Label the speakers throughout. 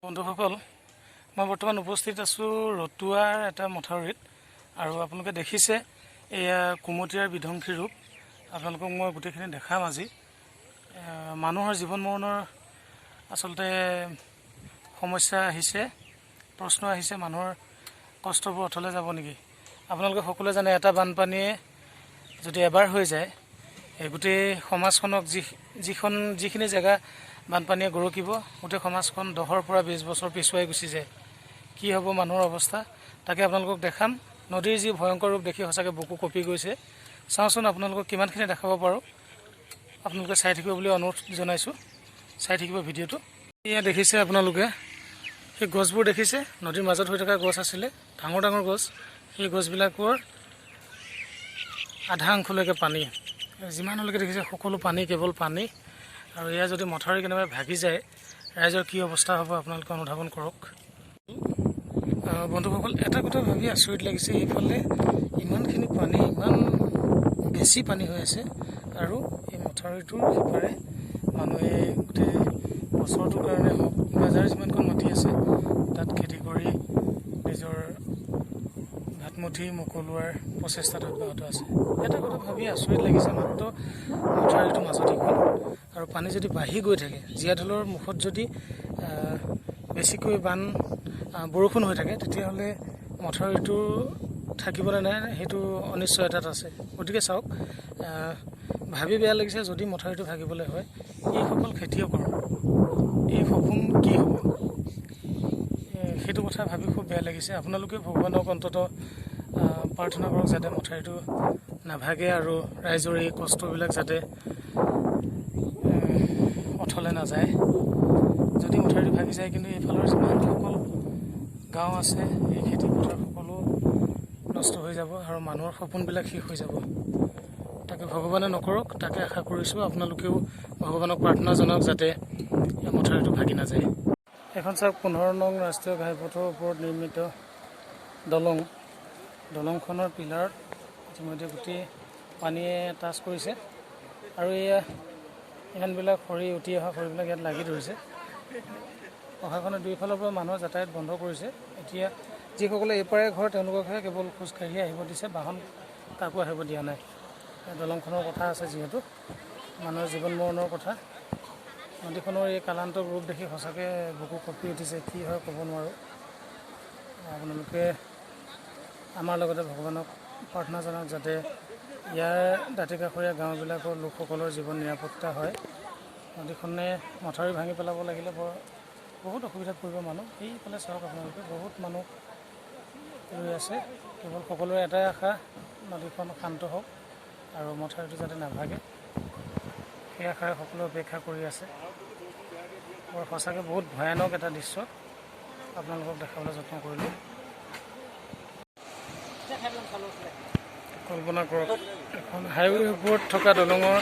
Speaker 1: বন্ধুসকল, মই বৰ্তমান উপস্থিত আছোঁ ৰতুৱাৰ এটা মথাউৰিত আৰু আপোনালোকে দেখিছে এয়া কুমতীয়াৰ বিধ্বংসী ৰূপ। আপোনালোকক মই গোটেইখিনি দেখাম আজি। মানুহৰ জীৱন মৰণৰ আচলতে সমস্যা আহিছে, প্ৰশ্ন আহিছে, মানুহৰ কষ্টবোৰ অথলে যাব নেকি। আপোনালোকে সকলোৱে জানে এটা বানপানীয়ে যদি এবাৰ হৈ যায়, এই গোটেই সমাজখনক যিখিনি জেগা বানপানীয়ে গৰকিব, গোটেই সমাজখন 10ৰ পৰা 20 বছৰ পিছুৱাই গুচি যায়। কি হ'ব মানুহৰ অৱস্থা, তাকে আপোনালোকক দেখাম। নদীৰ যি ভয়ংকৰ ৰূপ দেখি সঁচাকৈ বুকু কঁপি গৈছে। চাওঁচোন আপোনালোকক কিমানখিনি দেখাব পাৰোঁ। আপোনালোকে চাই থাকিব বুলি অনুৰোধ জনাইছোঁ। চাই থাকিব ভিডিঅ'টো। এয়া দেখিছে আপোনালোকে, সেই গছবোৰ দেখিছে, নদীৰ মাজত হৈ থকা গছ আছিলে, ডাঙৰ ডাঙৰ গছ। সেই গছবিলাকৰ আধা অংশলৈকে পানী, যিমানলৈকে দেখিছে সকলো পানী, কেৱল পানী। আৰু এয়া যদি মথাউৰি কেনেবাকৈ ভাগি যায়, ৰাইজৰ কি অৱস্থা হ'ব আপোনালোকে অনুধাৱন কৰক। বন্ধুসকল, এটা কথা ভাবি আচৰিত লাগিছে, এইফালে ইমানখিনি পানী, ইমান বেছি পানী হৈ আছে আৰু এই মথাউৰিটোৰ সিপাৰে মানুহে গোটেই বছৰটোৰ কাৰণে হওক বা যাৰ যিমানখন মাটি আছে তাত খেতি কৰি নিজৰ ভাতমুঠি মোকলোৱাৰ প্ৰচেষ্টাত অব্যাহত আছে। এটা কথা ভাবি আচৰিত লাগিছে, মাত্ৰ মথাউৰিটোৰ মাজতে গ'ল আৰু পানী যদি বাঢ়ি গৈ থাকে, জীয়াঢলৰ মুখত যদি বেছিকৈ বৰষুণ হৈ থাকে, তেতিয়াহ'লে মথাউৰিটো থাকিবলৈ নাই, সেইটো অনিশ্চয়তাত আছে। গতিকে চাওক, ভাবি বেয়া লাগিছে, যদি মথাউৰিটো ভাগিবলৈ হয়, এইসকল খেতিয়কৰ এই সপোন কি হ'ব, সেইটো কথা ভাবি খুব বেয়া লাগিছে। আপোনালোকে ভগৱানক অন্ততঃ প্ৰাৰ্থনা কৰক যাতে মথাউৰিটো নাভাগে আৰু ৰাইজৰ এই কষ্টবিলাক যাতে অথলে নাযায়। যদি মথাউৰিটো ভাগি যায়, কিন্তু এইফালৰ যিমানসকল গাঁও আছে, এই খেতি পথাৰ সকলো নষ্ট হৈ যাব আৰু মানুহৰ সপোনবিলাক শেষ হৈ যাব। তাকে ভগৱানে নকৰক, তাকে আশা কৰিছোঁ। আপোনালোকেও ভগৱানক প্ৰাৰ্থনা জনাওক যাতে এই মথাউৰিটো ভাগি নাযায়। এখন চাওক, 15 নং ৰাষ্ট্ৰীয় ঘাইপথৰ ওপৰত নিৰ্মিত দলংখনৰ পিলাৰত ইতিমধ্যে গোটেই পানীয়ে টাচ কৰিছে আৰু এয়া ইমানবিলাক খৰি, উটি অহা খৰিবিলাক ইয়াত লাগি ধৰিছে। প্ৰশাসনে দুয়োফালৰ পৰা মানুহৰ যাতায়াত বন্ধ কৰিছে। এতিয়া যিসকলে এইপাৰে ঘৰ, তেওঁলোককহে কেৱল খোজকাঢ়ি আহিব দিছে, বাহন কাকো আহিব দিয়া নাই। দলংখনৰ কথা আছে যিহেতু, মানুহৰ জীৱন মৰণৰ কথা। নদীখনৰ এই কালান্তক ৰূপ দেখি সঁচাকৈ বুকু কঁপি উঠিছে। কি হয় ক'ব নোৱাৰোঁ। আপোনালোকে আমাৰ লগতে ভগৱানক প্ৰাৰ্থনা জনাওক যাতে ইয়াৰ দাঁতিকাষৰীয়া গাঁওবিলাকৰ লোকসকলৰ জীৱন নিৰাপত্তা হয়। নদীখনে মথাউৰি ভাঙি পেলাব লাগিলে বহুত অসুবিধাত পৰিব মানুহ। সেইফালে চাওক আপোনালোকে, বহুত মানুহ ৰৈ আছে। কেৱল সকলোৰে এটাই আশা, নদীখন শান্ত হওক আৰু মথাউৰিটো যাতে নাভাগে, সেই আশাৰে সকলোৱে অপেক্ষা কৰি আছে। বৰ সঁচাকৈ বহুত ভয়ানক এটা দৃশ্য আপোনালোকক দেখাবলৈ যত্ন কৰিলোঁ। কল্পনা কৰক, এখন হাইৱেৰ ওপৰত থকা দলঙৰ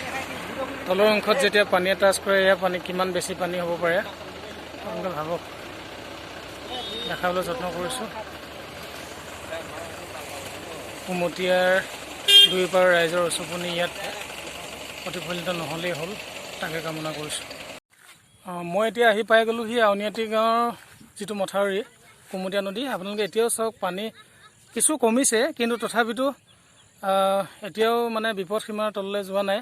Speaker 1: তলৰ অংশত যেতিয়া পানীয়ে টাচ কৰে, এয়া পানী কিমান বেছি পানী হ'ব পাৰে আপোনালোকে ভাবক। দেখাবলৈ যত্ন কৰিছোঁ। কুমতীয়াৰ দুয়োপাৰ ৰাইজৰ উচুপনি ইয়াত প্ৰতিফলিত নহ'লেই হ'ল, তাকে কামনা কৰিছোঁ। মই এতিয়া আহি পাই গ'লোহি আউনীআটী গাঁৱৰ যিটো মথাউৰি, কুমতীয়া নদী। আপোনালোকে এতিয়াও চাওক, পানী কিছু কমিছে, কিন্তু তথাপিতো এতিয়াও মানে বিপদসীমাৰ তললৈ যোৱা নাই,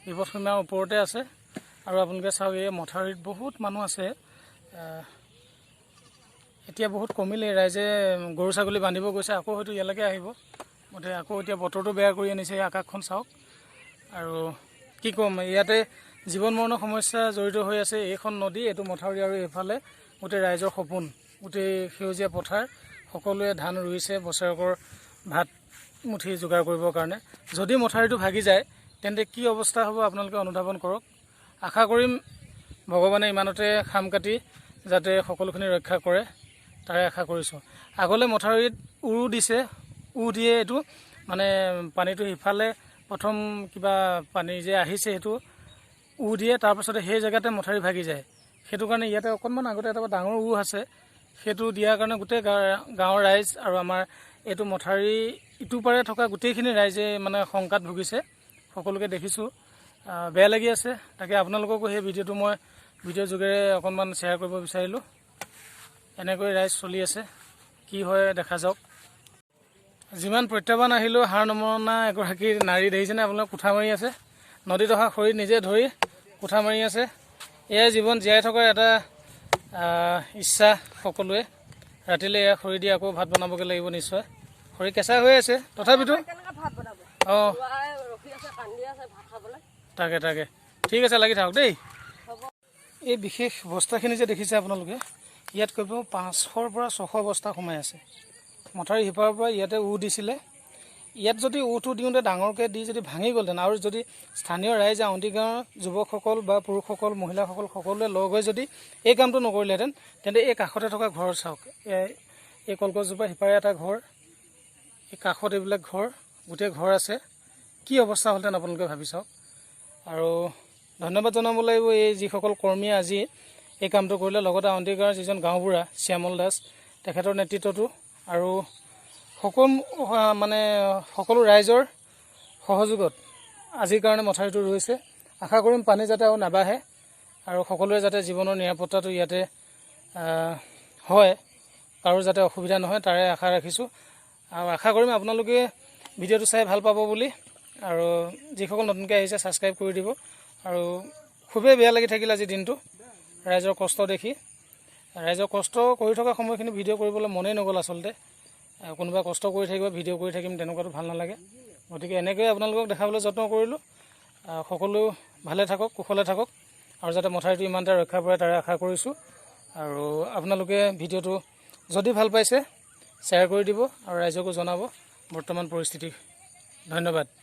Speaker 1: বিপদসীমাৰ ওপৰতে আছে। আৰু আপোনালোকে চাওক, এই মথাউৰিত বহুত মানুহ আছে। এতিয়া বহুত কমিলে, ৰাইজে গৰু ছাগলী বান্ধিব গৈছে, আকৌ হয়তো ইয়ালৈকে আহিব। গতিকে আকৌ এতিয়া বতৰটো বেয়া কৰি আনিছে, এই আকাশখন চাওক। আৰু কি ক'ম, ইয়াতে জীৱন মৰণৰ সমস্যা জড়িত হৈ আছে। এইখন নদী, এইটো মথাউৰি আৰু এইফালে গোটেই ৰাইজৰ সপোন, গোটেই সেউজীয়া পথাৰ। সকলোৱে ধান ৰুইছে বছৰেকৰ ভাত মুঠি যোগাৰ কৰিবৰ কাৰণে। যদি মথাউৰিটো ভাগি যায়, তেন্তে কি অৱস্থা হ'ব আপোনালোকে অনুধাৱন কৰক। আশা কৰিম ভগৱানে ইমানতে খাম কাটি যাতে সকলোখিনি ৰক্ষা কৰে, তাৰে আশা কৰিছোঁ। আগলৈ মথাউৰিত দিছে, দিয়ে এইটো মানে পানীটো সিফালে প্ৰথম কিবা পানী যে আহিছে সেইটো দিয়ে, তাৰপাছতে সেই জেগাতে মথাউৰি ভাগি যায়। সেইটো কাৰণে ইয়াতে অকণমান আগতে এটা ডাঙৰ আছে, সেইটো দিয়াৰ কাৰণে গোটেই গাঁৱৰ ৰাইজ আৰু আমাৰ এইটো মথাউৰি ইটো পাৰে থকা গোটেইখিনি ৰাইজে মানে শংকাত ভুগিছে। সকলোকে দেখিছোঁ, বেয়া লাগি আছে। তাকে আপোনালোককো সেই ভিডিঅ'টো মই ভিডিঅ'ৰ যোগেৰে অকণমান শ্বেয়াৰ কৰিব বিচাৰিলোঁ। এনেকৈ ৰাইজ চলি আছে। কি হয় দেখা যাওক। যিমান প্ৰত্যাহ্বান আহিলেও হাৰ নমনা এগৰাকী নাৰী দেখিছেনে আপোনালোক কোঠা মাৰি আছে। নদীত অহা খৰি নিজে ধৰি কোঠা মাৰি আছে। এয়াই জীৱন জীয়াই থকাৰ এটা ইচ্ছা সকলোৱে। ৰাতিলৈ এয়া খৰি দি আকৌ ভাত বনাবগৈ লাগিব নিশ্চয়। খৰি কেঁচা হৈ আছে তথাপিতো অঁ তাকে ঠিক আছে, লাগি থাকক দেই। এই বিশেষ বস্তাখিনি যে দেখিছে আপোনালোকে, ইয়াত কমেও 500ৰ পৰা 600 বস্তা সোমাই আছে। মথাউৰি সিপাৰৰ পৰা ইয়াতে দিছিলে। ইয়াত যদি দিওঁতে ডাঙৰকৈ দি যদি ভাঙি গ'লহেঁতেন আৰু যদি স্থানীয় ৰাইজে আউণ্টি গাঁৱৰ যুৱকসকল বা পুৰুষসকল মহিলাসকল সকলোৱে লগ হৈ যদি এই কামটো নকৰিলেহেঁতেন, তেন্তে এই কাষতে থকা ঘৰ চাওক, এই কলগছজোপা সিপাৰে এটা ঘৰ, এই কাষত এইবিলাক ঘৰ, গোটেই ঘৰ আছে। কি অৱস্থা হ'লহেঁতেন আপোনালোকে ভাবি চাওক। আৰু ধন্যবাদ জনাব লাগিব এই যিসকল কৰ্মীয়ে আজি এই কামটো কৰিলে, লগতে আউণ্টি গাঁৱৰ যিজন গাঁওবুঢ়া শ্যামল দাস, তেখেতৰ নেতৃত্বতো আৰু সকলো ৰাইজৰ সহযোগত আজিৰ কাৰণে মথাউৰিটো ৰৈছে। আশা কৰিম পানী যাতে আৰু নাবাঢ়ে আৰু সকলোৱে যাতে জীৱনৰ নিৰাপত্তাটো ইয়াতে হয়, কাৰো যাতে অসুবিধা নহয় তাৰে আশা ৰাখিছোঁ। আৰু আশা কৰিম আপোনালোকে ভিডিঅ'টো চাই ভাল পাব বুলি। আৰু যিসকল নতুনকৈ আহিছে ছাবস্ক্ৰাইব কৰি দিব। আৰু খুবেই বেয়া লাগি থাকিল আজি দিনটো ৰাইজৰ কষ্ট দেখি। ৰাইজৰ কষ্ট কৰি থকা সময়খিনি ভিডিঅ' কৰিবলৈ মনেই নগ'ল আচলতে। কোনোবা কষ্ট কৰি থাকিব, ভিডিঅ' কৰি থাকিম, তেনেকুৱাটো ভাল নালাগে। গতিকে এনেকৈয়ে আপোনালোকক দেখাবলৈ যত্ন কৰিলোঁ। সকলো ভালে থাকক, কুশলে থাকক আৰু যাতে মথাউৰিটো ইমানটা ৰক্ষা পৰে তাৰে আশা কৰিছোঁ। আৰু আপোনালোকে ভিডিঅ'টো যদি ভাল পাইছে শ্বেয়াৰ কৰি দিব আৰু ৰাইজকো জনাব বৰ্তমান পৰিস্থিতি। ধন্যবাদ।